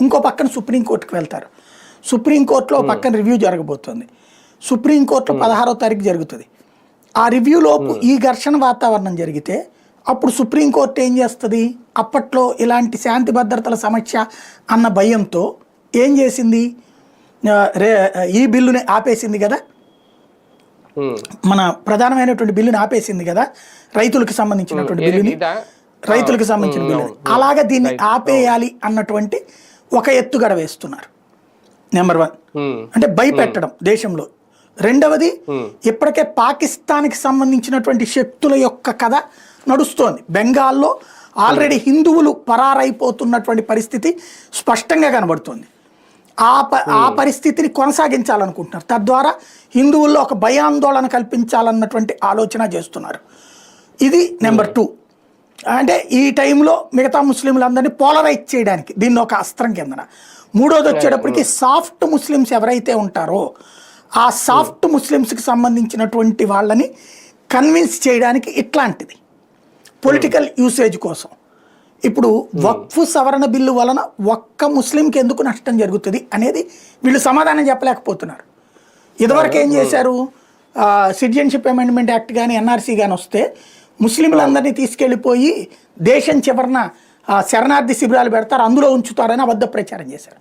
ఇంకో పక్కన సుప్రీంకోర్టుకు వెళ్తారు. సుప్రీంకోర్టులో పక్కన రివ్యూ జరగబోతుంది. సుప్రీంకోర్టులో 16వ తారీఖు జరుగుతుంది. ఆ రివ్యూలోపు ఈ ఘర్షణ వాతావరణం జరిగితే అప్పుడు సుప్రీంకోర్టు ఏం చేస్తుంది? అప్పట్లో ఇలాంటి శాంతి భద్రతల సమస్య అన్న భయంతో ఏం చేసింది? ఈ బిల్లుని ఆపేసింది కదా, మన ప్రధానమైనటువంటి బిల్లుని ఆపేసింది కదా, రైతులకు సంబంధించినటువంటి బిల్లుని, రైతులకు సంబంధించిన బిల్లుని. అలాగా దీన్ని ఆపేయాలి అన్నటువంటి ఒక ఎత్తుగడ వేస్తున్నారు. నెంబర్ 1 అంటే భయపెట్టడం దేశంలో. రెండవది, ఇప్పటికే పాకిస్తాన్కి సంబంధించినటువంటి శక్తుల యొక్క కథ నడుస్తోంది. బెంగాల్లో ఆల్రెడీ హిందువులు పరారైపోతున్నటువంటి పరిస్థితి స్పష్టంగా కనబడుతుంది. ఆ పరిస్థితిని కొనసాగించాలనుకుంటున్నారు. తద్వారా హిందువుల్లో ఒక భయాందోళన కల్పించాలన్నటువంటి ఆలోచన చేస్తున్నారు. ఇది నెంబర్ 2. అంటే ఈ టైంలో మిగతా ముస్లింలందరినీ పోలరైజ్ చేయడానికి దీన్ని ఒక అస్త్రం కిందన. మూడోది వచ్చేటప్పటికి సాఫ్ట్ ముస్లిమ్స్ ఎవరైతే ఉంటారో ఆ సాఫ్ట్ ముస్లిమ్స్కి సంబంధించినటువంటి వాళ్ళని కన్విన్స్ చేయడానికి ఇట్లాంటిది పొలిటికల్ యూసేజ్ కోసం. ఇప్పుడు వక్ఫ్ సవరణ బిల్లు వలన ఒక్క ముస్లింకి ఎందుకు నష్టం జరుగుతుంది అనేది వీళ్ళు సమాధానం చెప్పలేకపోతున్నారు. ఇదివరకు ఏం చేశారు? సిటిజన్షిప్ అమెండ్మెంట్ యాక్ట్ కానీ ఎన్ఆర్సీ కానీ వస్తే ముస్లింలందరినీ తీసుకెళ్ళిపోయి దేశం చివరన శరణార్థి శిబిరాలు పెడతారు, అందులో ఉంచుతారని అబద్ధ ప్రచారం చేశారు.